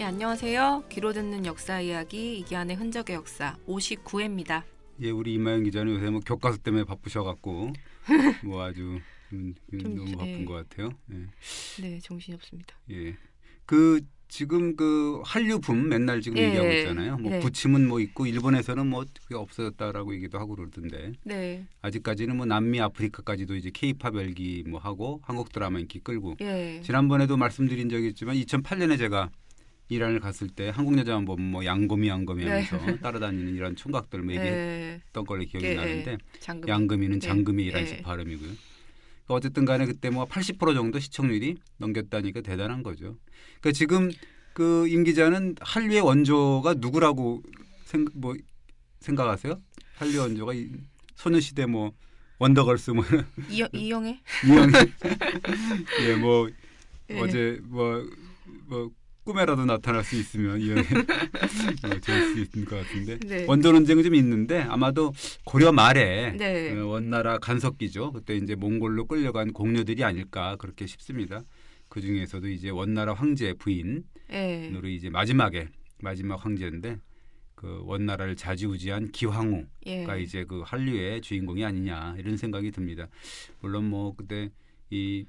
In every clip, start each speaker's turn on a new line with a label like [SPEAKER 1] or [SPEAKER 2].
[SPEAKER 1] 네, 안녕하세요. 귀로 듣는 역사 이야기 이기환의 흔적의 역사 59회입니다.
[SPEAKER 2] 예, 우리 이마영 기자는 요새 뭐 교과서 때문에 바쁘셔갖고 뭐 아주 너무 바쁜 것 같아요. 예.
[SPEAKER 1] 네, 정신이 없습니다.
[SPEAKER 2] 예, 지금 한류 붐 맨날 지금
[SPEAKER 1] 예,
[SPEAKER 2] 얘기하고 있잖아요. 뭐
[SPEAKER 1] 네.
[SPEAKER 2] 부침은 뭐 있고 일본에서는 뭐 그게 없어졌다라고 얘기도 하고 그러던데
[SPEAKER 1] 네,
[SPEAKER 2] 아직까지는 뭐 남미 아프리카까지도 이제 K-팝 열기 뭐 하고 한국 드라마 인기 끌고
[SPEAKER 1] 예,
[SPEAKER 2] 지난번에도 말씀드린 적이 있지만 2008년에 제가 이란을 갔을 때 한국 여자만 보면 뭐 양금이 하면서 따라다니는 이런 총각들 뭐 얘기했던 걸로 기억이 나는데
[SPEAKER 1] 장금이.
[SPEAKER 2] 양금이는 장금이
[SPEAKER 1] 예.
[SPEAKER 2] 이란식 발음이고요. 어쨌든 간에 그때 뭐 80% 정도 시청률이 넘겼다니까 대단한 거죠. 그러니까 지금 임 기자는 한류의 원조가 누구라고 생각하세요? 한류 원조가 소녀시대 뭐 원더걸스 뭐
[SPEAKER 1] 이영애?
[SPEAKER 2] 이영애 예, 뭐
[SPEAKER 1] 예.
[SPEAKER 2] 어제 뭐 꿈에라도 나타날 수 있으면 이영애 좋을 수 있을 것 같은데
[SPEAKER 1] 네.
[SPEAKER 2] 원조 논쟁은 좀 있는데 아마도 고려 말에
[SPEAKER 1] 네.
[SPEAKER 2] 원나라 간섭기죠. 그때 이제 몽골로 끌려간 공녀들이 아닐까 그렇게 싶습니다. 그 중에서도 이제 원나라 황제 부인으로
[SPEAKER 1] 예.
[SPEAKER 2] 이제 마지막 황제인데 그 원나라를 좌지우지한 기황후가
[SPEAKER 1] 예.
[SPEAKER 2] 이제 그 한류의 주인공이 아니냐 이런 생각이 듭니다. 물론 뭐 그때 이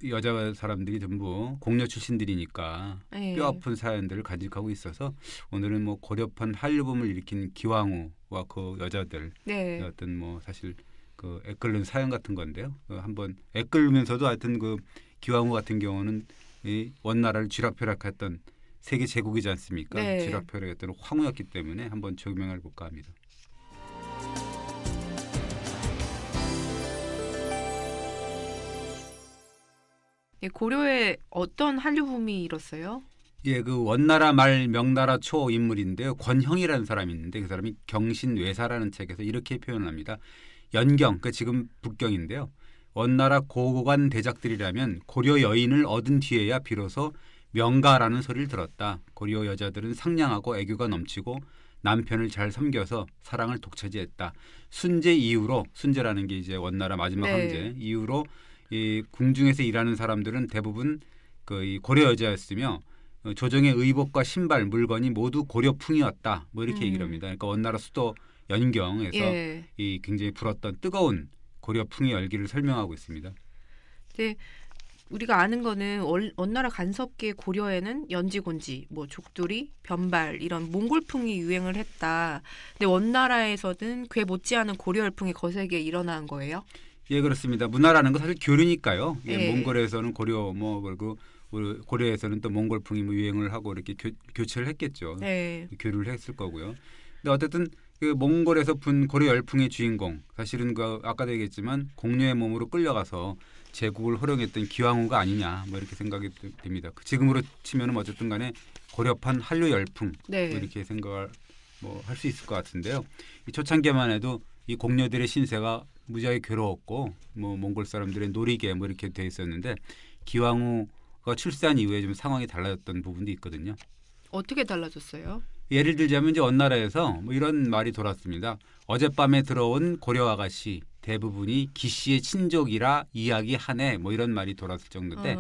[SPEAKER 2] 여자 사람들이 전부 공녀 출신들이니까
[SPEAKER 1] 예.
[SPEAKER 2] 뼈아픈 사연들을 간직하고 있어서 오늘은 뭐 고려판 한류붐을 일으킨 기황후와 그 여자들
[SPEAKER 1] 네.
[SPEAKER 2] 어떤 뭐 사실 그 애끓는 사연 같은 건데요. 한번 애끓면서도 하여튼 그 기황후 같은 경우는 이 원나라를 쥐락펴락했던 세계 제국이지 않습니까?
[SPEAKER 1] 네.
[SPEAKER 2] 쥐락펴락했던 황후였기 때문에 한번 적용해 볼까 합니다.
[SPEAKER 1] 예, 고려에 어떤 한류 붐이 일었어요?
[SPEAKER 2] 예, 그 원나라 말 명나라 초 인물인데요. 권형이라는 사람이 있는데 그 사람이 경신외사라는 책에서 이렇게 표현을 합니다. 연경, 그 지금 북경인데요. 원나라 고고관 대작들이라면 고려 여인을 얻은 뒤에야 비로소 명가라는 소리를 들었다. 고려 여자들은 상냥하고 애교가 넘치고 남편을 잘 섬겨서 사랑을 독차지했다. 순제 이후로 순제라는 게 이제 원나라 마지막
[SPEAKER 1] 네.
[SPEAKER 2] 황제 이후로 이 궁중에서 일하는 사람들은 대부분 이 고려 여자였으며 조정의 의복과 신발, 물건이 모두 고려풍이었다. 뭐 이렇게 얘기를 합니다. 그러니까 원나라 수도 연경에서
[SPEAKER 1] 예.
[SPEAKER 2] 이 굉장히 불었던 뜨거운 고려풍의 열기를 설명하고 있습니다.
[SPEAKER 1] 네. 우리가 아는 거는 원나라 간섭기의 고려에는 연지곤지, 뭐 족두리, 변발 이런 몽골풍이 유행을 했다. 근데 원나라에서는 괴 못지않은 고려 열풍이 거세게 일어난 거예요.
[SPEAKER 2] 예, 그렇습니다. 문화라는 건 사실 교류니까요. 예,
[SPEAKER 1] 예.
[SPEAKER 2] 몽골에서는 고려 뭐 그리고 고려에서는 또 몽골풍이 뭐 유행을 하고 이렇게 교체를 했겠죠.
[SPEAKER 1] 네.
[SPEAKER 2] 교류를 했을 거고요. 근데 어쨌든 그 몽골에서 분 고려 열풍의 주인공 사실은 그 아까도 얘기했지만 공녀의 몸으로 끌려가서 제국을 호령했던 기황후가 아니냐 뭐 이렇게 생각이 됩니다. 지금으로 치면은 어쨌든 간에 고려판 한류 열풍
[SPEAKER 1] 네.
[SPEAKER 2] 뭐 이렇게 생각을 뭐 할 수 있을 것 같은데요. 이 초창기만 해도 이 공녀들의 신세가 무지하게 괴로웠고 뭐 몽골 사람들의 놀이개 뭐 이렇게 돼 있었는데 기황후가 출세한 이후에 좀 상황이 달라졌던 부분도 있거든요.
[SPEAKER 1] 어떻게 달라졌어요?
[SPEAKER 2] 예를 들자면 이제 원나라에서 뭐 이런 말이 돌았습니다. 어젯밤에 들어온 고려 아가씨 대부분이 기씨의 친족이라 이야기하네 뭐 이런 말이 돌았을 정도인데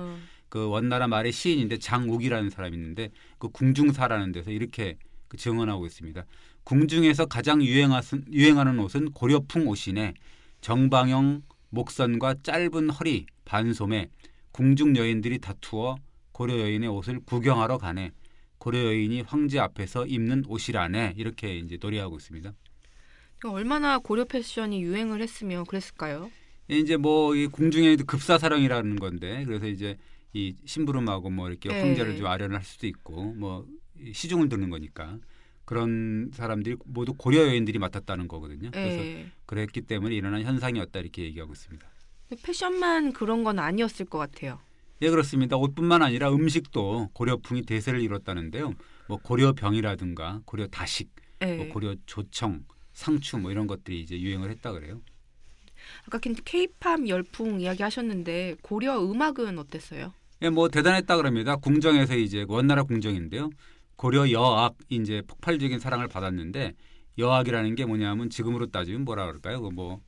[SPEAKER 2] 그 원나라 말의 시인인데 장욱이라는 사람이 있는데 그 궁중사라는 데서 이렇게 증언하고 있습니다. 궁중에서 가장 유행하는 옷은 고려풍 옷이네. 정방형 목선과 짧은 허리 반소매 궁중 여인들이 다투어 고려 여인의 옷을 구경하러 가네. 고려 여인이 황제 앞에서 입는 옷이라네. 이렇게 이제 노래하고 있습니다.
[SPEAKER 1] 얼마나 고려 패션이 유행을 했으면 그랬을까요?
[SPEAKER 2] 이제 뭐 이 궁중의 급사사랑이라는 건데 그래서 이제 이 심부름하고 뭐 이렇게
[SPEAKER 1] 네.
[SPEAKER 2] 황제를 좀 아련할 수도 있고 뭐 시중을 드는 거니까 그런 사람들이 모두 고려 여인들이 맡았다는 거거든요. 그래서
[SPEAKER 1] 네.
[SPEAKER 2] 그랬기 때문에 일어난 현상이었다 이렇게 얘기하고 있습니다.
[SPEAKER 1] 패션만 그런 건 아니었을 것 같아요.
[SPEAKER 2] 예, 그렇습니다. 옷뿐만 아니라 음식도 고려풍이 대세를 이뤘다는데요. 뭐 고려병이라든가 고려 다식,
[SPEAKER 1] 네.
[SPEAKER 2] 뭐 고려 조청, 상추 뭐 이런 것들이 이제 유행을 했다 그래요.
[SPEAKER 1] 아까 K-팝 열풍 이야기하셨는데 고려 음악은 어땠어요?
[SPEAKER 2] 예, 뭐 대단했다 그럽니다. 궁정에서 이제 원나라 궁정인데요. 고려 여악 이제 폭발적인 사랑을 받았는데 여악이라는 게 뭐냐면 지금으로 따지면 뭐라 그럴까요? 뭐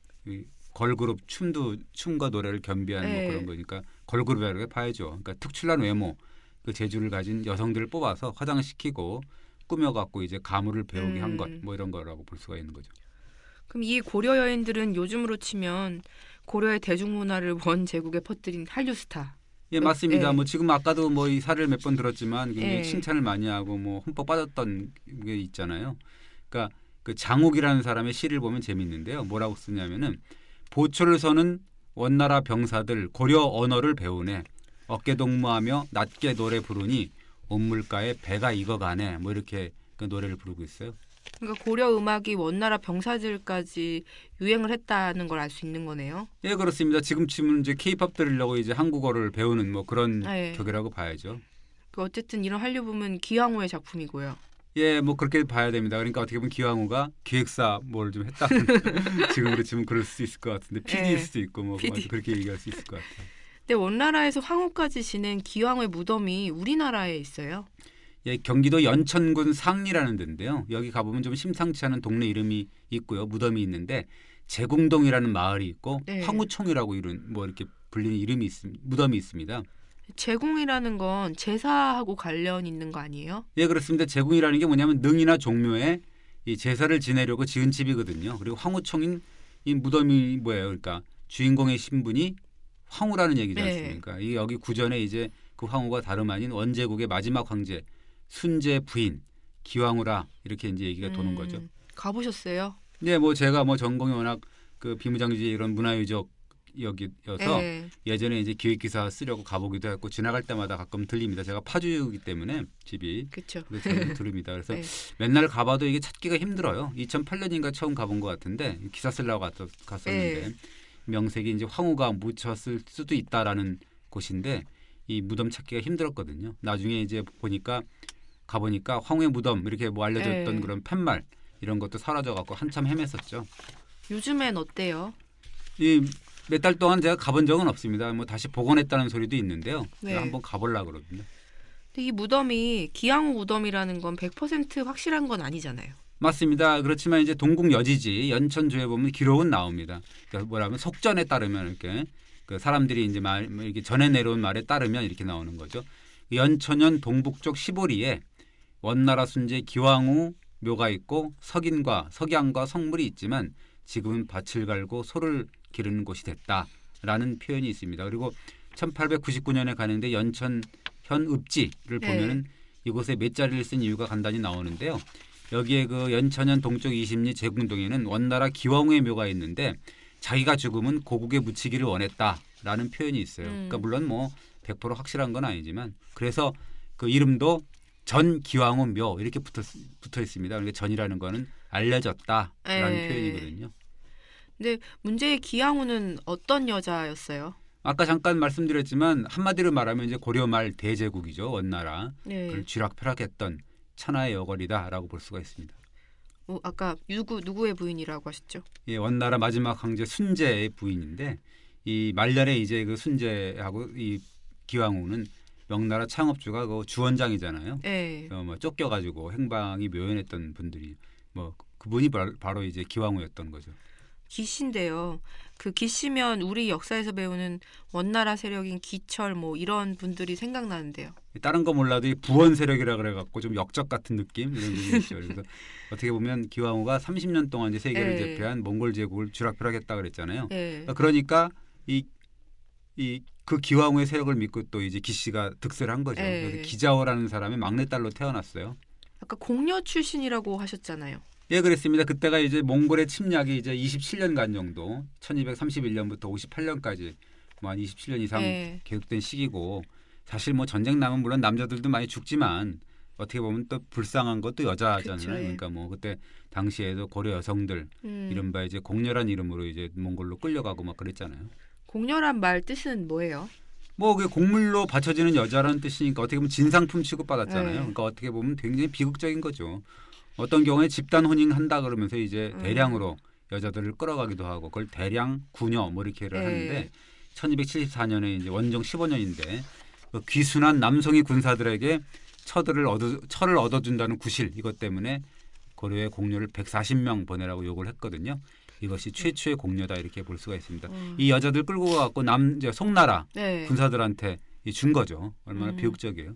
[SPEAKER 2] 걸그룹 춤과 노래를 겸비한 뭐 그런 거니까 걸그룹이라고 봐야죠. 그러니까 특출난 외모, 그 재주를 가진 여성들을 뽑아서 화장시키고 꾸며갖고 이제 가무를 배우게 한 것 뭐 이런 거라고 볼 수가 있는 거죠.
[SPEAKER 1] 그럼 이 고려 여인들은 요즘으로 치면 고려의 대중문화를 원 제국에 퍼뜨린 한류 스타.
[SPEAKER 2] 예, 맞습니다.
[SPEAKER 1] 예.
[SPEAKER 2] 뭐 지금 아까도 뭐 이 사례를 몇 번 들었지만 굉장히
[SPEAKER 1] 예.
[SPEAKER 2] 칭찬을 많이 하고 뭐 흠뻑 빠졌던 게 있잖아요. 그러니까 그 장욱이라는 사람의 시를 보면 재밌는데요. 뭐라고 쓰냐면은 보초를 서는 원나라 병사들 고려 언어를 배우네. 어깨 동무하며 낮게 노래 부르니 온물가에 배가 익어가네. 뭐 이렇게 그 노래를 부르고 있어요.
[SPEAKER 1] 그러니까 고려 음악이 원나라 병사들까지 유행을 했다는 걸 알 수 있는 거네요.
[SPEAKER 2] 예, 그렇습니다. 지금쯤은 이제 케이팝 들으려고 이제 한국어를 배우는 뭐 그런
[SPEAKER 1] 예.
[SPEAKER 2] 격이라고 봐야죠.
[SPEAKER 1] 그 어쨌든 이런 한류 부문 기왕후의 작품이고요.
[SPEAKER 2] 예, 뭐 그렇게 봐야 됩니다. 그러니까 어떻게 보면 기왕후가 기획사 뭘 좀 했다는 지금으로 치면 그럴 수 있을 것 같은데 PD일 수도 있고 뭐
[SPEAKER 1] PD.
[SPEAKER 2] 그렇게 얘기할 수 있을 것 같아요.
[SPEAKER 1] 근데 원나라에서 황후까지 지낸 기왕후의 무덤이 우리나라에 있어요.
[SPEAKER 2] 예, 경기도 연천군 상리라는 데인데요. 여기 가보면 좀 심상치 않은 동네 이름이 있고요. 무덤이 있는데 제궁동이라는 마을이 있고
[SPEAKER 1] 네.
[SPEAKER 2] 황후총이라고 이런 뭐 이렇게 불리는 이름이 무덤이 있습니다.
[SPEAKER 1] 제궁이라는 건 제사하고 관련 있는 거 아니에요?
[SPEAKER 2] 예, 그렇습니다. 제궁이라는 게 뭐냐면 능이나 종묘에 이 제사를 지내려고 지은 집이거든요. 그리고 황후총인 이 무덤이 뭐예요? 그러니까 주인공의 신분이 황후라는 얘기지
[SPEAKER 1] 네.
[SPEAKER 2] 않습니까? 이 여기 구전에 이제 그 황후가 다름 아닌 원제국의 마지막 황제 순제 부인 기왕후라 이렇게 이제 얘기가 도는 거죠.
[SPEAKER 1] 가보셨어요?
[SPEAKER 2] 네, 뭐 제가 뭐 전공이 워낙 그 비무장지대 이런 문화유적 여기여서
[SPEAKER 1] 네.
[SPEAKER 2] 예전에 이제 기획기사 쓰려고 가보기도 했고 지나갈 때마다 가끔 들립니다. 제가 파주이기 때문에 집이
[SPEAKER 1] 그렇죠.
[SPEAKER 2] 그래서 자주 들립니다. 그래서
[SPEAKER 1] 네.
[SPEAKER 2] 맨날 가봐도 이게 찾기가 힘들어요. 2008년인가 처음 가본 것 같은데 기사 쓰려고 갔었는데
[SPEAKER 1] 네.
[SPEAKER 2] 명색이 이제 황후가 묻혔을 수도 있다라는 곳인데 이 무덤 찾기가 힘들었거든요. 나중에 이제 보니까 가보니까 황후의 무덤 이렇게 뭐 알려졌던
[SPEAKER 1] 네.
[SPEAKER 2] 그런 팻말 이런 것도 사라져갖고 한참 헤맸었죠.
[SPEAKER 1] 요즘엔 어때요?
[SPEAKER 2] 이 몇 달 동안 제가 가본 적은 없습니다. 뭐 다시 복원했다는 소리도 있는데요.
[SPEAKER 1] 네.
[SPEAKER 2] 제가 한번 가보려고 그러거든요.
[SPEAKER 1] 근데 이 무덤이 기왕후 무덤이라는 건 100% 확실한 건 아니잖아요.
[SPEAKER 2] 맞습니다. 그렇지만 이제 동국 여지지 연천조에 보면 기록은 나옵니다. 그러니까 뭐라면 속전에 따르면 이렇게 그 사람들이 이제 이렇게 전해 내려온 말에 따르면 이렇게 나오는 거죠. 연천현 동북쪽 시보리에 원나라 순제 기왕후 묘가 있고 석인과 석양과 성물이 있지만 지금은 밭을 갈고 소를 기르는 곳이 됐다라는 표현이 있습니다. 그리고 1899년에 가는데 연천현 읍지를 보면은 이곳에 몇 자리를 쓴 이유가 간단히 나오는데요. 여기에 그 연천현 동쪽 20리 제궁동에는 원나라 기왕후의 묘가 있는데 자기가 죽으면 고국에 묻히기를 원했다라는 표현이 있어요. 그러니까 물론 뭐 100% 확실한 건 아니지만 그래서 그 이름도 전 기왕후 묘 이렇게 붙어 있습니다. 그러니까 전이라는 거는 알려졌다라는 표현이거든요.
[SPEAKER 1] 근데 문제의 기왕후는 어떤 여자였어요?
[SPEAKER 2] 아까 잠깐 말씀드렸지만 한마디로 말하면 이제 고려 말 대제국이죠. 원나라.
[SPEAKER 1] 네.
[SPEAKER 2] 그걸 쥐락펴락했던 천하의 여걸이다라고 볼 수가 있습니다.
[SPEAKER 1] 아까 누구의 부인이라고 하셨죠?
[SPEAKER 2] 예, 원나라 마지막 황제 순제의 부인인데 이 말년에 이제 그 순제하고 이 기왕후는 명나라 창업주가 그 주원장이잖아요.
[SPEAKER 1] 네.
[SPEAKER 2] 뭐 쫓겨가지고 행방이 묘연했던 분들이 뭐 그분이 바로 이제 기왕후였던 거죠.
[SPEAKER 1] 기씨인데요. 그 기씨면 우리 역사에서 배우는 원나라 세력인 기철 뭐 이런 분들이 생각나는데요.
[SPEAKER 2] 다른 거 몰라도 이 부원 세력이라 그래갖고 좀 역적 같은 느낌 이런 게 있죠. 그래서 어떻게 보면 기왕후가 30년 동안 이제 세계를 제패한 몽골 제국을 쥐락펴락했다 그랬잖아요. 그러니까 그 기왕후의 세력을 믿고 또 이제 기씨가 득세를 한 거죠. 그래서 기자호라는 사람이 막내딸로 태어났어요.
[SPEAKER 1] 아까 공녀 출신이라고 하셨잖아요.
[SPEAKER 2] 예, 그랬습니다. 그때가 이제 몽골의 침략이 이제 27년간 정도 1231년부터 58년까지 뭐 한 27년 이상 계속된 시기고 사실 뭐 전쟁 나면 물론 남자들도 많이 죽지만 어떻게 보면 또 불쌍한 것도 여자잖아요.
[SPEAKER 1] 그쵸,
[SPEAKER 2] 그러니까 뭐 그때 당시에도 고려 여성들 이른바 이제 공녀란 이름으로 이제 몽골로 끌려가고 막 그랬잖아요.
[SPEAKER 1] 공녀란 말 뜻은 뭐예요?
[SPEAKER 2] 뭐 그게 곡물로 바쳐지는 여자라는 뜻이니까 어떻게 보면 진상품 취급받았잖아요. 그러니까 어떻게 보면 굉장히 비극적인 거죠. 어떤 경우에 집단 혼인한다 그러면서 이제 대량으로 여자들을 끌어가기도 하고 그걸 대량 구녀 뭐 이렇게를 하는데 1274년에 이제 원정 15년인데 그 귀순한 남성이 군사들에게 철을 얻어준다는 구실 이것 때문에 고려의 공녀를 140명 보내라고 요구를 했거든요. 이것이 최초의 공녀다 이렇게 볼 수가 있습니다. 이 여자들 끌고 가고 송나라 군사들한테 준 거죠. 얼마나 비극적이에요.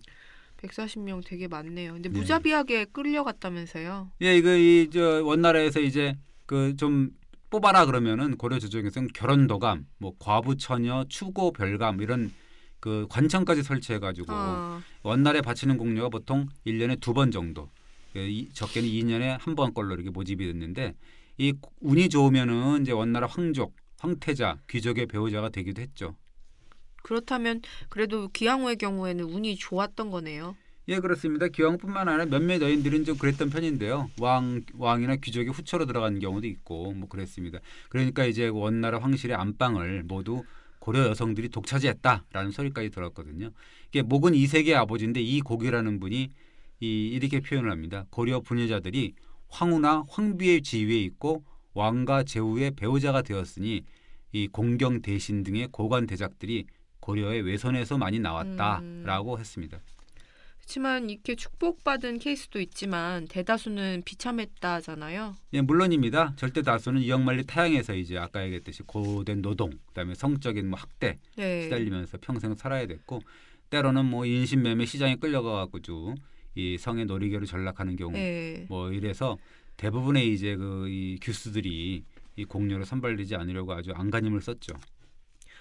[SPEAKER 1] 140명 되게 많네요. 근데
[SPEAKER 2] 네.
[SPEAKER 1] 무자비하게 끌려갔다면서요?
[SPEAKER 2] 예, 이거 저 원나라에서 이제 그 좀 뽑아라 그러면은 고려 조정에서는 결혼도감, 뭐 과부 처녀, 추고 별감 이런 그 관청까지 설치해가지고
[SPEAKER 1] 어.
[SPEAKER 2] 원날에 바치는 공료가 보통 1년에 2번 정도, 적게는 2년에 한 번꼴로 이렇게 모집이 됐는데 이 운이 좋으면은 이제 원나라 황족, 황태자, 귀족의 배우자가 되기도 했죠.
[SPEAKER 1] 그렇다면 그래도 기왕후의 경우에는 운이 좋았던 거네요.
[SPEAKER 2] 예, 그렇습니다. 기왕뿐만 아니라 몇몇 여인들은 좀 그랬던 편인데요. 왕이나 귀족이 후처로 들어간 경우도 있고 뭐 그랬습니다. 그러니까 이제 원나라 황실의 안방을 모두 고려 여성들이 독차지했다라는 소리까지 들었거든요. 이게 목은 이색의 아버지인데 이 곡이라는 분이 이렇게 표현을 합니다. 고려 부녀자들이 황후나 황비의 지위에 있고 왕과 제후의 배우자가 되었으니 이 공경 대신 등의 고관 대작들이 고려의 외손에서 많이 나왔다라고 했습니다.
[SPEAKER 1] 그렇지만 이렇게 축복받은 케이스도 있지만 대다수는 비참했다잖아요.
[SPEAKER 2] 예, 물론입니다. 절대 다수는 이역만리 타향에서 이제 아까 얘기했듯이 고된 노동, 그다음에 성적인 뭐 학대
[SPEAKER 1] 네.
[SPEAKER 2] 시달리면서 평생 살아야 됐고 때로는 뭐 인신매매 시장에 끌려가 가지고 이 성의 놀이개로 전락하는 경우
[SPEAKER 1] 네.
[SPEAKER 2] 뭐 이래서 대부분의 이제 이 규수들이 이 공료로 선발되지 않으려고 아주 안간힘을 썼죠.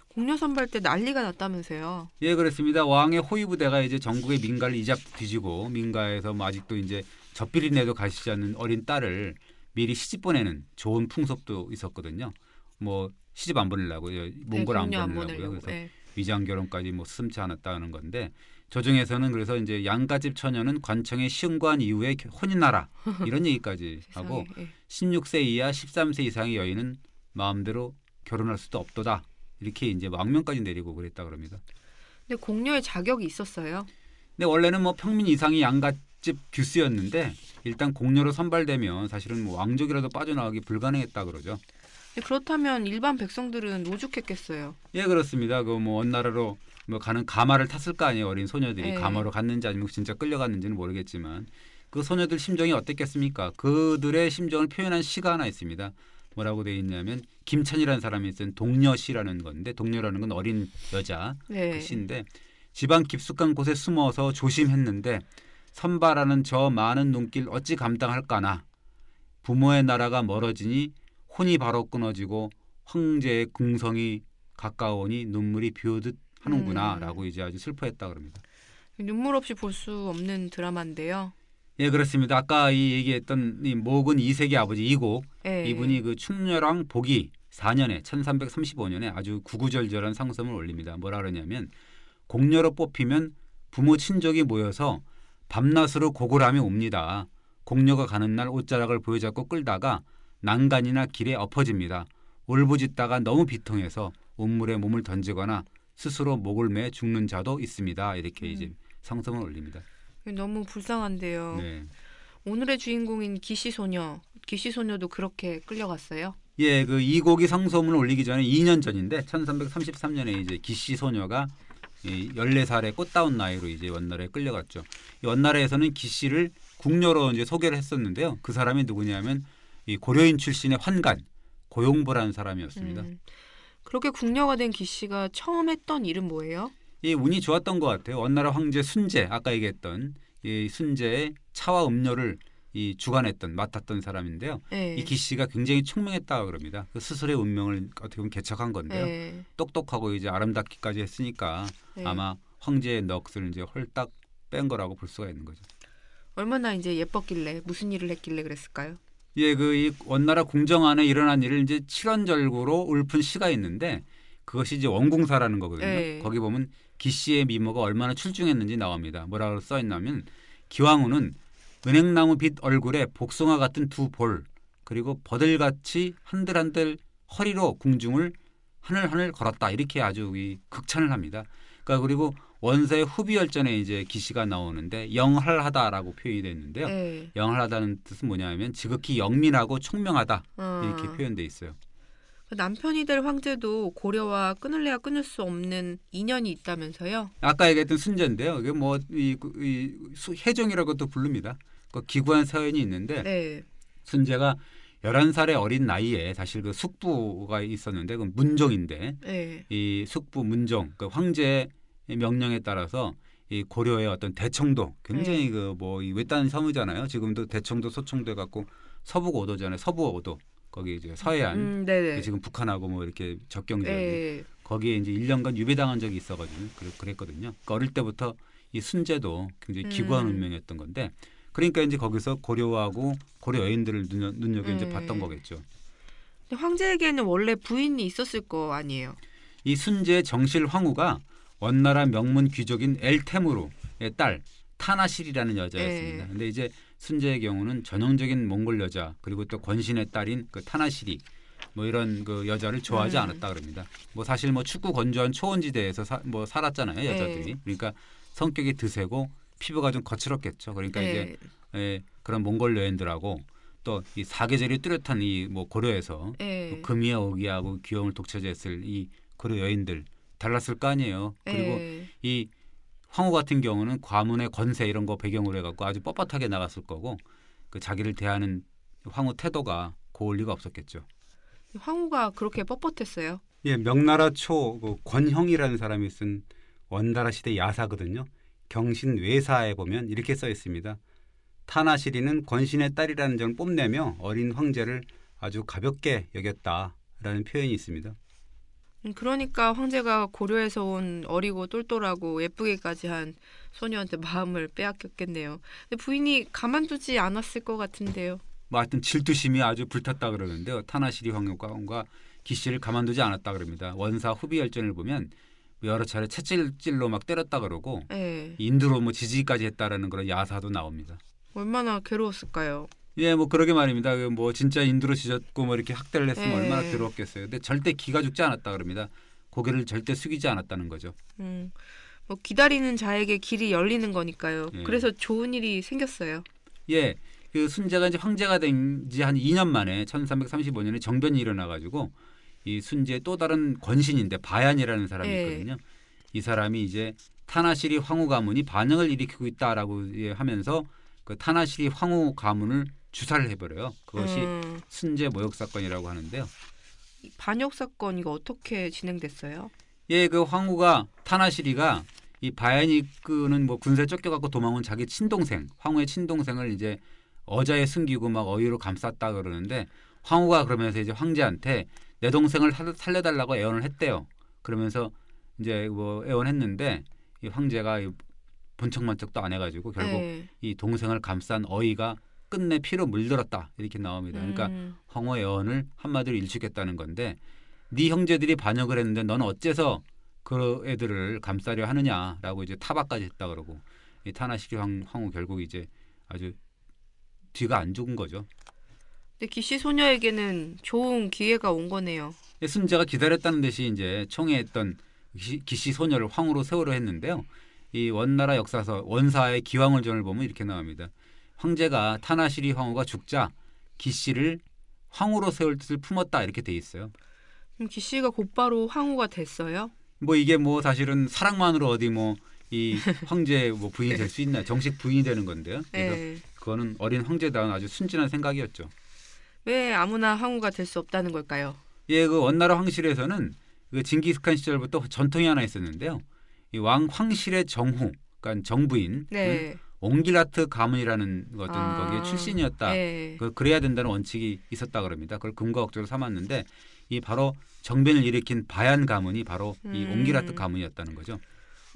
[SPEAKER 1] 공녀 선발 때 난리가 났다면서요.
[SPEAKER 2] 예, 그렇습니다. 왕의 호위 부대가 이제 전국의 민가를 이잡 뒤지고 민가에서 뭐 아직도 이제 젖비린내도 가시지 않는 어린 딸을 미리 시집 보내는 좋은 풍습도 있었거든요. 뭐 시집 안 보내려고 몽골 안
[SPEAKER 1] 공녀 안
[SPEAKER 2] 보내려고요.
[SPEAKER 1] 보내려고.
[SPEAKER 2] 그래서
[SPEAKER 1] 네.
[SPEAKER 2] 위장 결혼까지 뭐 스슴치 않았다는 건데 조정에서는 그래서 이제 양가집 처녀는 관청의 시흥관 이후에 혼인하라 이런 얘기까지 하고
[SPEAKER 1] 세상에. 예.
[SPEAKER 2] 16세 이하 13세 이상의 여인은 마음대로 결혼할 수도 없도다. 이렇게 이제 왕명까지 내리고 그랬다 그럽니다.
[SPEAKER 1] 근데 공녀의 자격이 있었어요.
[SPEAKER 2] 근데 원래는 뭐 평민 이상이 양갓집 규수였는데 일단 공녀로 선발되면 사실은 뭐 왕족이라도 빠져나가기 불가능했다 그러죠.
[SPEAKER 1] 근데 그렇다면 일반 백성들은 오죽했겠어요.
[SPEAKER 2] 예, 그렇습니다. 그 뭐 원나라로 뭐 가는 가마를 탔을 거 아니에요. 어린 소녀들이
[SPEAKER 1] 네.
[SPEAKER 2] 가마로 갔는지 아니면 진짜 끌려갔는지는 모르겠지만 그 소녀들 심정이 어땠겠습니까? 그들의 심정을 표현한 시가 하나 있습니다. 뭐라고 돼 있냐면 김찬이라는 사람이 쓴 동녀시라는 건데 동녀라는 건 어린 여자
[SPEAKER 1] 네.
[SPEAKER 2] 그 시인데 지방 깊숙한 곳에 숨어서 조심했는데 선발하는 저 많은 눈길 어찌 감당할까나 부모의 나라가 멀어지니 혼이 바로 끊어지고 황제의 궁성이 가까우니 눈물이 비오듯 하는구나라고 이제 아주 슬퍼했다 그럽니다.
[SPEAKER 1] 눈물 없이 볼 수 없는 드라마인데요.
[SPEAKER 2] 예, 그렇습니다. 아까 이 얘기했던 이 목은 이색의 아버지 이곡
[SPEAKER 1] 네.
[SPEAKER 2] 이분이 그 충렬왕 복이 4년에 1335년에 아주 구구절절한 상소문을 올립니다. 뭐라 그러냐면 공녀로 뽑히면 부모 친족이 모여서 밤낮으로 고골함이 옵니다. 공녀가 가는 날 옷자락을 보여잡고 끌다가 난간이나 길에 엎어집니다. 울부짖다가 너무 비통해서 온물에 몸을 던지거나 스스로 목을 매 죽는 자도 있습니다. 이렇게 이제 상소문을 올립니다.
[SPEAKER 1] 너무 불쌍한데요.
[SPEAKER 2] 네.
[SPEAKER 1] 오늘의 주인공인 기시소녀. 기시소녀도 그렇게 끌려갔어요.
[SPEAKER 2] 예, 그 이곡이 상소문을 올리기 전에 2년 전인데 1333년에 이제 기씨 소녀가 14살의 꽃다운 나이로 이제 원나라에 끌려갔죠. 이 원나라에서는 기씨를 궁녀로 이제 소개를 했었는데요. 그 사람이 누구냐면 이 고려인 출신의 환관 고용보라는 사람이었습니다.
[SPEAKER 1] 그렇게 궁녀가 된 기씨가 처음 했던 일은 뭐예요?
[SPEAKER 2] 이 운이 좋았던 것 같아요. 원나라 황제 순제 아까 얘기했던 이 순제의 차와 음료를 이 주관했던 맡았던 사람인데요.
[SPEAKER 1] 네.
[SPEAKER 2] 이 기씨가 굉장히 총명했다고 그럽니다. 그 스스로의 운명을 어떻게 보면 개척한 건데요.
[SPEAKER 1] 네.
[SPEAKER 2] 똑똑하고 이제 아름답기까지 했으니까
[SPEAKER 1] 네.
[SPEAKER 2] 아마 황제의 넋을 이제 홀딱 뺀 거라고 볼 수가 있는 거죠.
[SPEAKER 1] 얼마나 이제 예뻤길래 무슨 일을 했길래 그랬을까요?
[SPEAKER 2] 예, 이 원나라 궁정 안에 일어난 일을 이제 칠원절구로 읊은 시가 있는데 그것이 이제 원궁사라는 거거든요.
[SPEAKER 1] 네.
[SPEAKER 2] 거기 보면 기씨의 미모가 얼마나 출중했는지 나옵니다. 뭐라고 써 있냐면 기왕후는 은행나무 빛 얼굴에 복숭아 같은 두 볼 그리고 버들같이 한들한들 허리로 궁중을 하늘하늘 걸었다. 이렇게 아주 극찬을 합니다. 그러니까 그리고 원서의 후비열전에 이제 기씨가 나오는데 영할하다라고 표현이 되어 있는데요.
[SPEAKER 1] 네.
[SPEAKER 2] 영할하다는 뜻은 뭐냐면 지극히 영민하고 총명하다 이렇게 표현돼 있어요.
[SPEAKER 1] 남편이 될 황제도 고려와 끊을래야 끊을 수 없는 인연이 있다면서요?
[SPEAKER 2] 아까 얘기했던 순제인데요. 이게 뭐 혜종이라고도 부릅니다. 그 기구한 사연이 있는데
[SPEAKER 1] 네.
[SPEAKER 2] 순제가 11살의 어린 나이에 사실 그 숙부가 있었는데 그 문종인데
[SPEAKER 1] 네.
[SPEAKER 2] 이 숙부 문종 그 황제의 명령에 따라서 이 고려의 어떤 대청도 굉장히 그 뭐 이 외딴 섬이잖아요. 지금도 대청도 소청도 해갖고 서북 오도잖아요. 서부 오도 거기 이제 서해안
[SPEAKER 1] 네네.
[SPEAKER 2] 지금 북한하고 뭐 이렇게 접경 지역이
[SPEAKER 1] 예.
[SPEAKER 2] 거기에 이제 1년간 유배당한 적이 있어가지고 그랬거든요. 그러니까 어릴 때부터 이 순제도 굉장히 기구한 운명이었던 건데 그러니까 이제 거기서 고려하고 고려 여인들을 눈여겨 이제 봤던 거겠죠.
[SPEAKER 1] 근데 황제에게는 원래 부인이 있었을 거 아니에요.
[SPEAKER 2] 이 순제 정실 황후가 원나라 명문 귀족인 엘테무르의 딸 타나실이라는 여자였습니다.
[SPEAKER 1] 예.
[SPEAKER 2] 근데 이제 순제의 경우는 전형적인 몽골 여자 그리고 또 권신의 딸인 그 타나실이 뭐 이런 그 여자를 좋아하지 않았다 그럽니다. 뭐 사실 뭐 춥고 건조한 초원지대에서 뭐 살았잖아요 여자들이. 그러니까 성격이 드세고 피부가 좀 거칠었겠죠. 그러니까 이제 그런 몽골 여인들하고 또 이 사계절이 뚜렷한 이 뭐 고려에서 뭐 금이에 오기하고 귀여움을 독차지했을 이 고려 여인들 달랐을 거 아니에요. 그리고 이 황후 같은 경우는 과문의 권세 이런 거 배경으로 해갖고 아주 뻣뻣하게 나갔을 거고 그 자기를 대하는 황후 태도가 고울 리가 없었겠죠.
[SPEAKER 1] 황후가 그렇게 뻣뻣했어요.
[SPEAKER 3] 예, 명나라 초 그 권형이라는 사람이 쓴 원나라 시대 야사거든요. 경신 외사에 보면 이렇게 써 있습니다. 타나시리는 권신의 딸이라는 점을 뽐내며 어린 황제를 아주 가볍게 여겼다라는 표현이 있습니다.
[SPEAKER 1] 그러니까 황제가 고려에서 온 어리고 똘똘하고 예쁘게까지 한 소녀한테 마음을 빼앗겼겠네요. 근데 부인이 가만두지 않았을 것 같은데요.
[SPEAKER 2] 뭐 하여튼 질투심이 아주 불탔다 그러는데요. 타나시리 황후가 기씨를 가만두지 않았다 그럽니다. 원사 후비 열전을 보면 여러 차례 채찍질로 막 때렸다 그러고 인두로 뭐 지지까지 했다라는 그런 야사도 나옵니다.
[SPEAKER 1] 얼마나 괴로웠을까요?
[SPEAKER 2] 예, 뭐 그러게 말입니다. 뭐 진짜 인두로 지졌고 뭐 이렇게 학대를 했으면 얼마나 괴로웠겠어요. 근데 절대 기가 죽지 않았다 그럽니다. 고개를 절대 숙이지 않았다는 거죠.
[SPEAKER 1] 뭐 기다리는 자에게 길이 열리는 거니까요. 그래서 좋은 일이 생겼어요.
[SPEAKER 2] 예, 그 순제가 이제 황제가 된 지 한 2년 만에 1335년에 정변이 일어나가지고 이 순제의 또 다른 권신인데 바얀이라는 사람이 있거든요. 이 사람이 이제 타나시리 황후 가문이 반역을 일으키고 있다라고 하면서 그 타나시리 황후 가문을 주사를 해버려요. 그것이 순제 모욕 사건이라고 하는데요.
[SPEAKER 1] 반역 사건 이거 어떻게 진행됐어요?
[SPEAKER 2] 예, 그 황후가 타나시리가 이 바얀이 이끄는 뭐 군사에 쫓겨갖고 도망온 자기 친동생, 황후의 친동생을 이제 어자에 숨기고 막 어휘로 감쌌다 그러는데 황후가 그러면서 이제 황제한테 내 동생을 살려달라고 애원을 했대요. 그러면서 이제 뭐 애원했는데 이 황제가 본척만척도 안 해가지고 결국 이 동생을 감싼 어이가 끝내 피로 물들었다 이렇게 나옵니다. 그러니까 황후의 애원을 한마디로 일축했다는 건데 네 형제들이 반역을 했는데 너는 어째서 그 애들을 감싸려 하느냐라고 이제 타박까지 했다 그러고 이 타나시리 황후 결국 이제 아주 뒤가 안 죽은 거죠.
[SPEAKER 1] 근데 기씨 소녀에게는 좋은 기회가 온 거네요.
[SPEAKER 2] 순제가 기다렸다는 듯이 이제 총애했던 기씨 소녀를 황후로 세우려 했는데요. 이 원나라 역사서 원사의 기왕을전을 보면 이렇게 나옵니다. 황제가 타나시리 황후가 죽자 기씨를 황후로 세울 뜻을 품었다 이렇게 돼 있어요.
[SPEAKER 1] 그럼 기씨가 곧바로 황후가 됐어요?
[SPEAKER 2] 뭐 이게 뭐 사실은 사랑만으로 어디 뭐 이 황제 뭐 부인이 될 수 있나 정식 부인이 되는 건데요. 그래서 그거는 어린 황제다운 아주 순진한 생각이었죠.
[SPEAKER 1] 왜 아무나 황후가 될 수 없다는 걸까요?
[SPEAKER 2] 예, 그 원나라 황실에서는 그 징기스칸 시절부터 전통이 하나 있었는데요. 이 왕 황실의 정후, 그러니까 정부인 옹길라트 가문이라는 어떤 거기에 출신이었다. 그래야 된다는 원칙이 있었다 그럽니다. 그걸 근거 억지로 삼았는데 이 바로 정변을 일으킨 바얀 가문이 바로 이 옹길라트 가문이었다는 거죠.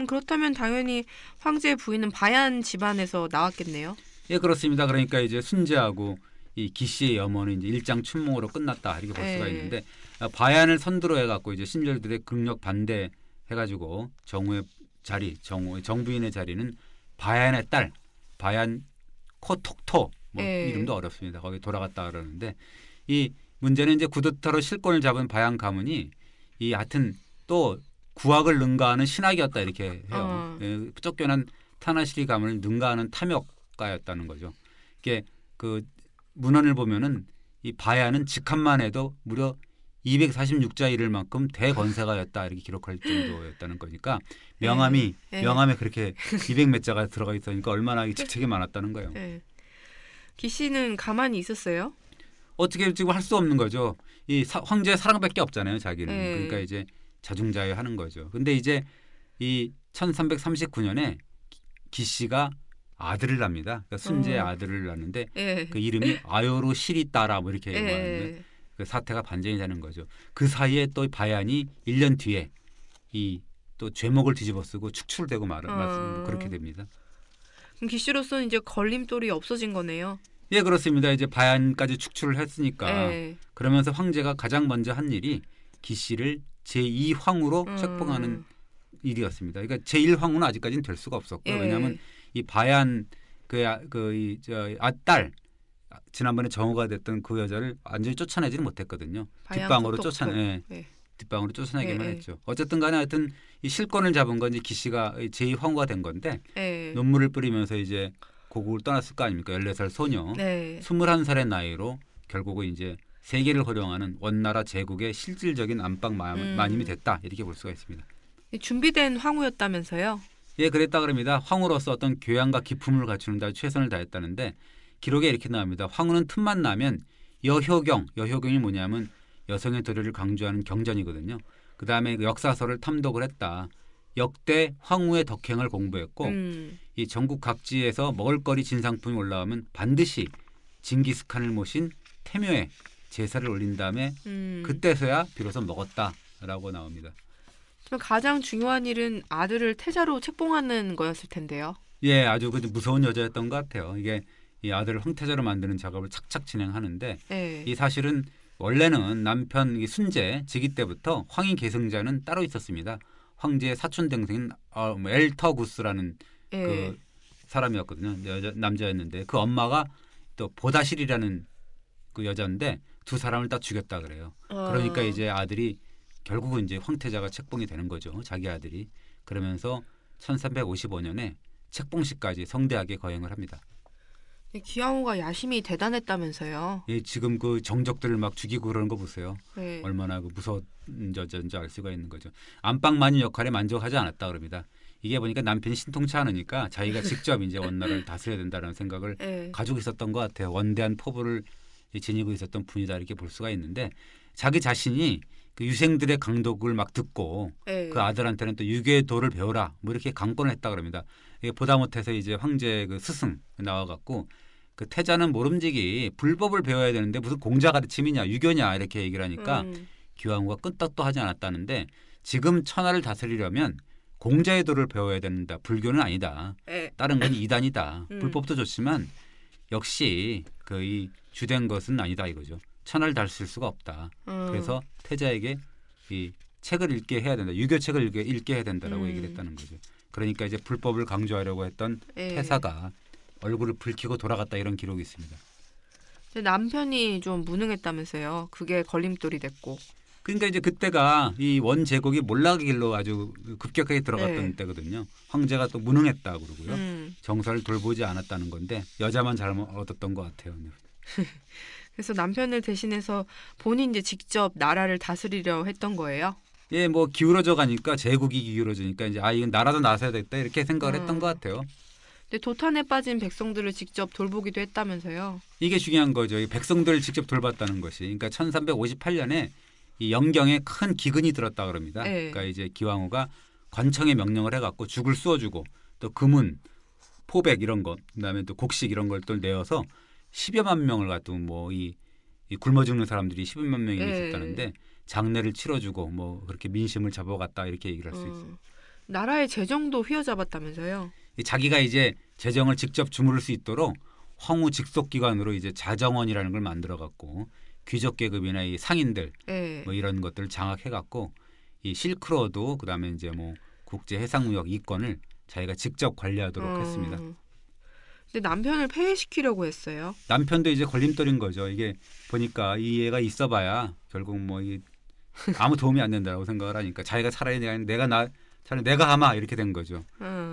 [SPEAKER 1] 그렇다면 당연히 황제의 부인은 바얀 집안에서 나왔겠네요.
[SPEAKER 2] 예, 그렇습니다. 그러니까 이제 순제하고 이 기씨의 염원은 이제 일장춘몽으로 끝났다 이렇게 볼 수가 있는데 바얀을 선두로 해갖고 이제 신절들의 극력 반대해가지고 정후의 자리, 정부인의 자리는 바얀의 딸, 바얀 코톡토 뭐 이름도 어렵습니다. 거기 돌아갔다 그러는데 이 문제는 이제 구두타로 실권을 잡은 바얀 가문이 이 하여튼 또 구악을 능가하는 신학이었다 이렇게 해요. 쫓겨난 타나시리 가문을 능가하는 탐욕가였다는 거죠. 이게 그 문헌을 보면은 이 바야는 직함만 해도 무려 246자 이를 만큼 대건세가였다 이렇게 기록할 정도였다는 거니까 명함에 그렇게 200몇 자가 들어가 있으니까 얼마나 직책이 많았다는 거예요.
[SPEAKER 1] 기씨는 가만히 있었어요?
[SPEAKER 2] 어떻게 지금 할 수 없는 거죠. 이 황제의 사랑밖에 없잖아요, 자기는. 그러니까 이제 자중자애하는 거죠. 근데 이제 이 1339년에 기씨가 아들을 낳습니다. 그러니까 순제의 아들을 낳는데
[SPEAKER 1] 예.
[SPEAKER 2] 그 이름이 아요로 시리따라 뭐 이렇게
[SPEAKER 1] 예.
[SPEAKER 2] 말하는데 그 사태가 반전이 되는 거죠. 그 사이에 또 바얀이 1년 뒤에 이 또 죄목을 뒤집어쓰고 축출되고 뭐 그렇게 됩니다.
[SPEAKER 1] 그럼 기씨로서는 이제 걸림돌이 없어진 거네요.
[SPEAKER 2] 예, 그렇습니다. 이제 바얀까지 축출을 했으니까
[SPEAKER 1] 예.
[SPEAKER 2] 그러면서 황제가 가장 먼저 한 일이 기씨를 제2황후로 책봉하는 일이었습니다. 그러니까 제1황후는 아직까지는 될 수가 없었고요.
[SPEAKER 1] 예.
[SPEAKER 2] 왜냐하면 이 바얀 딸 지난번에 정호가 됐던 그 여자를 완전히 쫓아내지는 못했거든요. 뒷방으로 뒷방으로 쫓아내기만
[SPEAKER 1] 예.
[SPEAKER 2] 했죠. 어쨌든 간에 하여튼 이 실권을 잡은 건 이제 기씨가 제2황후가 된 건데
[SPEAKER 1] 예.
[SPEAKER 2] 눈물을 뿌리면서 이제 고국을 떠났을 거 아닙니까? 14살 소녀.
[SPEAKER 1] 네.
[SPEAKER 2] 21살의 나이로 결국은 이제 세계를 호령하는 원나라 제국의 실질적인 안방 마님이 됐다. 이렇게 볼 수가 있습니다.
[SPEAKER 1] 준비된 황후였다면서요?
[SPEAKER 2] 예, 그랬다 그럽니다. 황후로서 어떤 교양과 기품을 갖추는 데 최선을 다했다는데 기록에 이렇게 나옵니다. 황후는 틈만 나면 여효경이 뭐냐면 여성의 도리를 강조하는 경전이거든요. 그다음에 그 역사서를 탐독을 했다. 역대 황후의 덕행을 공부했고 이 전국 각지에서 먹을거리 진상품이 올라오면 반드시 징기스칸을 모신 태묘에 제사를 올린 다음에 그때서야 비로소 먹었다라고 나옵니다.
[SPEAKER 1] 그럼 가장 중요한 일은 아들을 태자로 책봉하는 거였을 텐데요.
[SPEAKER 2] 예, 아주 무서운 여자였던 것 같아요. 이게 이 아들을 황태자로 만드는 작업을 착착 진행하는데
[SPEAKER 1] 네.
[SPEAKER 2] 이 사실은 원래는 남편 순제 즉위 때부터 황위 계승자는 따로 있었습니다. 황제의 사촌 동생인 엘터구스라는
[SPEAKER 1] 예.
[SPEAKER 2] 그 사람이었거든요. 남자였는데 그 엄마가 또 보다실이라는 그 여자인데 두 사람을 다 죽였다 그래요. 그러니까 이제 아들이 결국은 이제 황태자가 책봉이 되는 거죠. 자기 아들이. 그러면서 1355년에 책봉식까지 성대하게 거행을 합니다.
[SPEAKER 1] 기왕후가 야심이 대단했다면서요.
[SPEAKER 2] 예, 지금 그 정적들을 막 죽이고 그러는 거 보세요.
[SPEAKER 1] 네.
[SPEAKER 2] 얼마나 그 무서운 여자인지 알 수가 있는 거죠. 안방마님 역할에 만족하지 않았다 그럽니다. 이게 보니까 남편이 신통치 않으니까 자기가 직접 이제 원나라를 다스려야 된다는 생각을
[SPEAKER 1] 네.
[SPEAKER 2] 가지고 있었던 것 같아요. 원대한 포부를 지니고 있었던 분이다 이렇게 볼 수가 있는데 자기 자신이 그 유생들의 강독을 막 듣고
[SPEAKER 1] 네.
[SPEAKER 2] 그 아들한테는 또 유교의 도를 배워라 뭐 이렇게 강권을 했다 그럽니다. 이게 보다 못해서 이제 황제 그 스승 나와갖고 그 태자는 모름지기 불법을 배워야 되는데 무슨 공자 가르침이냐 유교냐 이렇게 얘기를 하니까 기왕후가 끄떡도 하지 않았다는데 지금 천하를 다스리려면 공자의 도를 배워야 된다. 불교는 아니다.
[SPEAKER 1] 네.
[SPEAKER 2] 다른 건 이단이다. 불법도 좋지만 역시 그 이 주된 것은 아니다 이거죠. 천하를 다스릴 수가 없다. 그래서 태자에게 이 책을 읽게 해야 된다. 유교책을 읽게 해야 된다라고 얘기를 했다는 거죠. 그러니까 이제 불법을 강조하려고 했던 태사가 얼굴을 붉히고 돌아갔다 이런 기록이 있습니다.
[SPEAKER 1] 근데 남편이 좀 무능했다면서요. 그게 걸림돌이 됐고.
[SPEAKER 2] 그러니까 이제 그때가 이 원제국이 몰락의 길로 아주 급격하게 들어갔던 때거든요. 황제가 또 무능했다 그러고요. 정사를 돌보지 않았다는 건데 여자만 잘못 얻었던 것 같아요.
[SPEAKER 1] 그래서 남편을 대신해서 본인 이제 직접 나라를 다스리려 했던 거예요.
[SPEAKER 2] 예, 뭐 기울어져 가니까 제국이 기울어지니까 이제 이건 나라도 나서야 됐다 이렇게 생각을 했던 것 같아요.
[SPEAKER 1] 근데 도탄에 빠진 백성들을 직접 돌보기도 했다면서요.
[SPEAKER 2] 이게 중요한 거죠. 이 백성들을 직접 돌봤다는 것이. 그러니까 1358년에 이 영경에 큰 기근이 들었다 그럽니다.
[SPEAKER 1] 네.
[SPEAKER 2] 그러니까 이제 기왕후가 관청에 명령을 해갖고 죽을 쏘아주고 또 금운, 포백 이런 것, 그다음에 또 곡식 이런 걸 또 내어서 10여만 명을 갖고 뭐 이 굶어 죽는 사람들이 10여만 명이 있었다는데 장례를 치러주고 뭐 그렇게 민심을 잡아갔다 이렇게 얘기를 할 수 있어요.
[SPEAKER 1] 나라의 재정도 휘어잡았다면서요.
[SPEAKER 2] 자기가 이제 재정을 직접 주무를 수 있도록 황후 직속 기관으로 이제 자정원이라는 걸 만들어 갖고 귀족 계급이나 이 상인들 뭐 이런 것들을 장악해 갖고 이 실크로드 그다음에 이제 뭐 국제 해상무역 이권을 자기가 직접 관리하도록 했습니다.
[SPEAKER 1] 근데 남편을 폐해시키려고 했어요.
[SPEAKER 2] 남편도 이제 걸림돌인 거죠. 이게 보니까 이 애가 있어봐야 결국 뭐 아무 도움이 안 된다고 생각을 하니까 자기가 차라리 내가 하마 이렇게 된 거죠.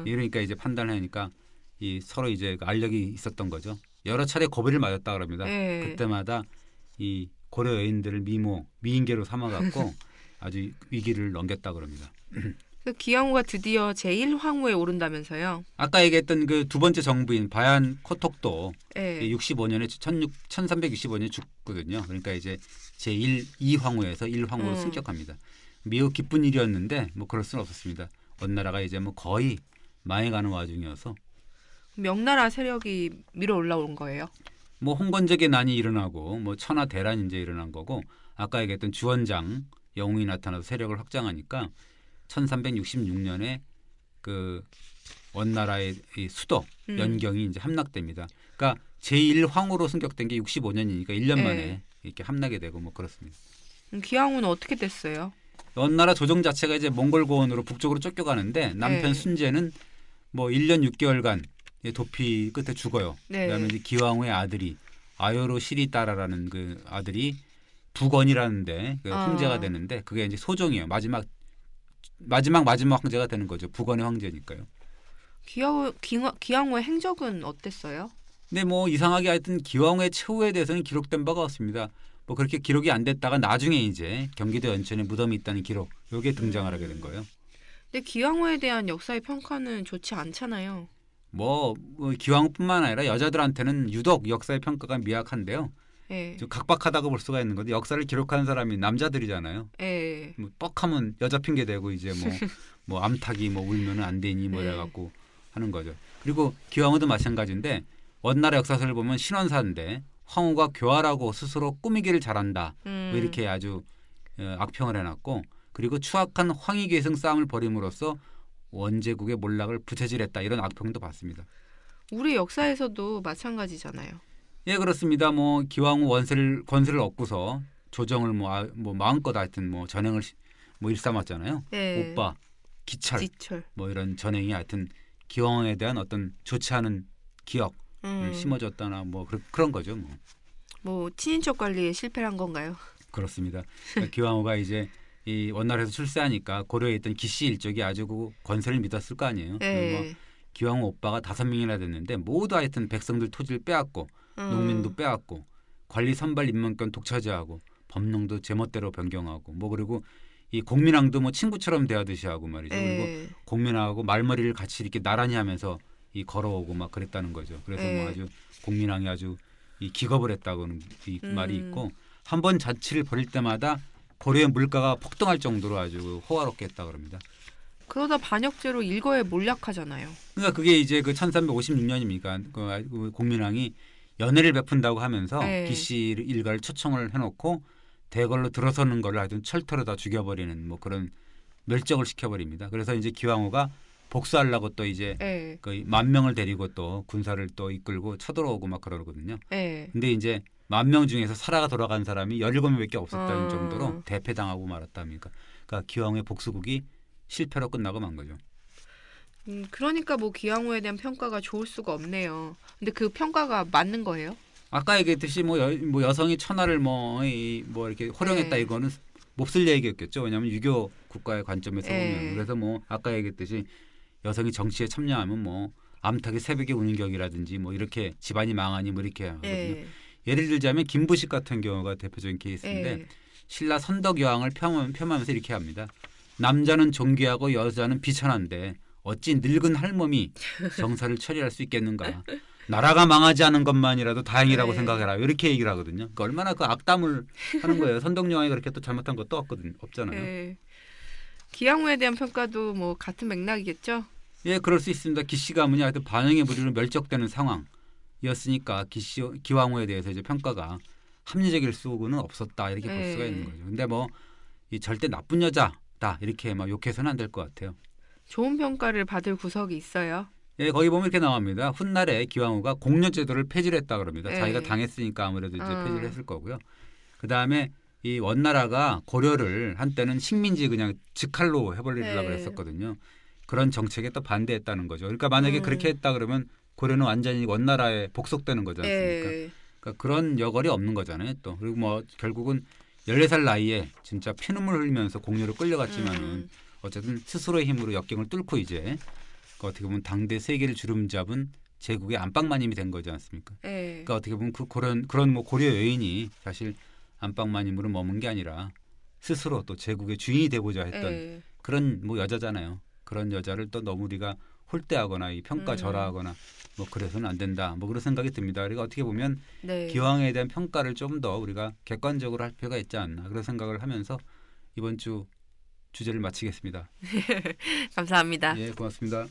[SPEAKER 2] 이러니까 이제 판단을 하니까 이 서로 이제 알력이 있었던 거죠. 여러 차례 고비를 맞았다 그럽니다. 그때마다 이 고려 여인들을 미인계로 삼아갖고 아주 위기를 넘겼다 그럽니다.
[SPEAKER 1] 기왕후가 드디어 제1황후에 오른다면서요.
[SPEAKER 2] 아까 얘기했던 그 두 번째 정부인 바얀 코톡도 65년에 1365년에 죽거든요. 그러니까 이제 제2황후에서 1황후로 승격합니다. 매우 기쁜 일이었는데 뭐 그럴 수는 없었습니다. 원나라가 이제 뭐 거의 망해가는 와중이어서
[SPEAKER 1] 명나라 세력이 밀어 올라온 거예요.
[SPEAKER 2] 뭐 홍건적의 난이 일어나고 뭐 천하 대란이 이제 일어난 거고 아까 얘기했던 주원장 영웅이 나타나서 세력을 확장하니까 1366년에 그 원나라의 이 수도 연경이 이제 함락됩니다. 그러니까 제1황후로 승격된 게 65년이니까 1년 만에 이렇게 함락이 되고 뭐 그렇습니다.
[SPEAKER 1] 기왕후는 어떻게 됐어요?
[SPEAKER 2] 원나라 조정 자체가 이제 몽골 고원으로 북쪽으로 쫓겨가는데 남편 순제는 뭐 1년 6개월간 도피 끝에 죽어요. 그다음에 이제 기왕후의 아들이 아요로 시리따라라는 그 아들이 부건이라는데 그 황제가 되는데 그게 이제 소종이에요. 마지막 황제가 되는 거죠. 부건의 황제니까요.
[SPEAKER 1] 기왕후의 행적은 어땠어요?
[SPEAKER 2] 근데 뭐 이상하게 하여튼 기왕후의 최후에 대해서는 기록된 바가 없습니다. 뭐 그렇게 기록이 안 됐다가 나중에 이제 경기도 연천에 무덤이 있다는 기록 요게 등장을 하게 된 거예요.
[SPEAKER 1] 근데 기왕후에 대한 역사의 평가는 좋지 않잖아요.
[SPEAKER 2] 뭐 기왕후뿐만 아니라 여자들한테는 유독 역사의 평가가 미약한데요. 좀 각박하다고 볼 수가 있는 건데 역사를 기록하는 사람이 남자들이잖아요. 뭐 뻑하면 여자 핑계 대고 이제 뭐 암탉이 뭐 울면은 안 되니 뭐 이래갖고 하는 거죠. 그리고 기왕후도 마찬가지인데 원나라 역사서를 보면 신원사인데 황후가 교활하고 스스로 꾸미기를 잘한다. 뭐 이렇게 아주 악평을 해놨고 그리고 추악한 황희계승 싸움을 벌임으로써 원제국의 몰락을 부채질했다. 이런 악평도 받습니다.
[SPEAKER 1] 우리 역사에서도 마찬가지잖아요.
[SPEAKER 2] 예, 그렇습니다. 뭐 기왕후 권세를 얻고서 조정을 뭐 마음껏 하여튼 뭐 전행을 뭐 일삼았잖아요. 오빠, 기철, 뭐 이런 전행이 하여튼 기왕후에 대한 어떤 좋지 않은 기억을 심어줬다나 뭐 그런 거죠.
[SPEAKER 1] 뭐 친인척 관리에 실패한 건가요?
[SPEAKER 2] 그렇습니다. 그러니까 기왕후가 이제 이 원나라에서 출세하니까 고려에 있던 기씨 일족이 아주 그 권세를 믿었을 거 아니에요. 뭐 기왕후 오빠가 5명이나 됐는데 모두 하여튼 백성들 토지를 빼앗고 농민도 빼앗고 관리 선발 임명권 독차지하고 법령도 제멋대로 변경하고 뭐 그리고 이 공민왕도 뭐 친구처럼 대하듯이 하고 말이죠. 그리고 공민왕하고 말머리를 같이 이렇게 나란히 하면서 이 걸어오고 막 그랬다는 거죠. 그래서 뭐 아주 공민왕이 아주 이 기겁을 했다고는 이 말이 있고 한 번 자치를 벌일 때마다 고려의 물가가 폭등할 정도로 아주 호화롭게 했다 그럽니다.
[SPEAKER 1] 그러다 반역죄로 일거에 몰락하잖아요.
[SPEAKER 2] 그러니까 그게 이제 그 1356년입니까? 그 공민왕이 연회를 베푼다고 하면서 기씨 일가를 초청을 해놓고 대궐로 들어서는 걸 하여튼 철터로 다 죽여버리는 뭐 그런 멸적을 시켜버립니다. 그래서 이제 기왕후가 복수하려고 또 이제 거의 10,000명을 데리고 또 군사를 또 이끌고 쳐들어오고 막 그러거든요. 근데 이제 10,000명 중에서 살아가 돌아간 사람이 17명밖에 없었다는 정도로 대패당하고 말았답니까? 그러니까 기왕후의 복수국이 실패로 끝나고 만 거죠.
[SPEAKER 1] 그러니까 뭐 기왕후에 대한 평가가 좋을 수가 없네요. 근데 그 평가가 맞는 거예요?
[SPEAKER 2] 아까 얘기했듯이 뭐 여성이 천하를 뭐 이렇게 호령했다 이거는 몹쓸 얘기였겠죠. 왜냐하면 유교 국가의 관점에서 보면 그래서 뭐 아까 얘기했듯이 여성이 정치에 참여하면 뭐 암탉이 새벽에 우는 격이라든지 뭐 이렇게 집안이 망하니 뭐 이렇게 하거든요. 예를 들자면 김부식 같은 경우가 대표적인 케이스인데 신라 선덕여왕을 폄하하면서 이렇게 합니다. 남자는 존귀하고 여자는 비천한데 어찌 늙은 할멈이 정사를 처리할 수 있겠는가. 나라가 망하지 않은 것만이라도 다행이라고 생각해라. 이렇게 얘기를 하거든요. 그러니까 얼마나 그 악담을 하는 거예요. 선덕여왕이 그렇게 또 잘못한 것도 없잖아요.
[SPEAKER 1] 기왕후에 대한 평가도 뭐 같은 맥락이겠죠?
[SPEAKER 2] 예, 그럴 수 있습니다. 기씨 가문이 하여튼 반영의 무리로 멸족되는 상황이었으니까 기왕후에 대해서 이제 평가가 합리적일 수는 없었다 이렇게 볼 수가 있는 거죠. 근데 뭐 이 절대 나쁜 여자다 이렇게 막 욕해서는 안 될 것 같아요.
[SPEAKER 1] 좋은 평가를 받을 구석이 있어요.
[SPEAKER 2] 예, 거기 보면 이렇게 나옵니다. 훗날에 기왕후가 공려제도를 폐지를 했다 그럽니다. 자기가 당했으니까 아무래도 이제 폐지를 했을 거고요. 그 다음에 이 원나라가 고려를 한때는 식민지 그냥 직할로 해버리려고 했었거든요. 그런 정책에 또 반대했다는 거죠. 그러니까 만약에 그렇게 했다 그러면 고려는 완전히 원나라에 복속되는 거지 않습니까? 그러니까 그런 여걸이 없는 거잖아요. 또 그리고 뭐 결국은 14살 나이에 진짜 피눈물 흘리면서 공료로 끌려갔지만은 어쨌든 스스로의 힘으로 역경을 뚫고 이제 어떻게 보면 당대 세계를 주름잡은 제국의 안방마님이 된 거지 않습니까? 그러니까 어떻게 보면 그런 뭐 고려 여인이 사실 안방마님으로 머문 게 아니라 스스로 또 제국의 주인이 되고자 했던 그런 뭐 여자잖아요. 그런 여자를 또 너무 우리가 홀대하거나 이 평가절하하거나 뭐 그래서는 안 된다. 뭐 그런 생각이 듭니다. 그리고 어떻게 보면 기왕에 대한 평가를 좀 더 우리가 객관적으로 할 필요가 있지 않나 그런 생각을 하면서 이번 주 주제를 마치겠습니다.
[SPEAKER 1] 감사합니다.
[SPEAKER 2] 예, 고맙습니다.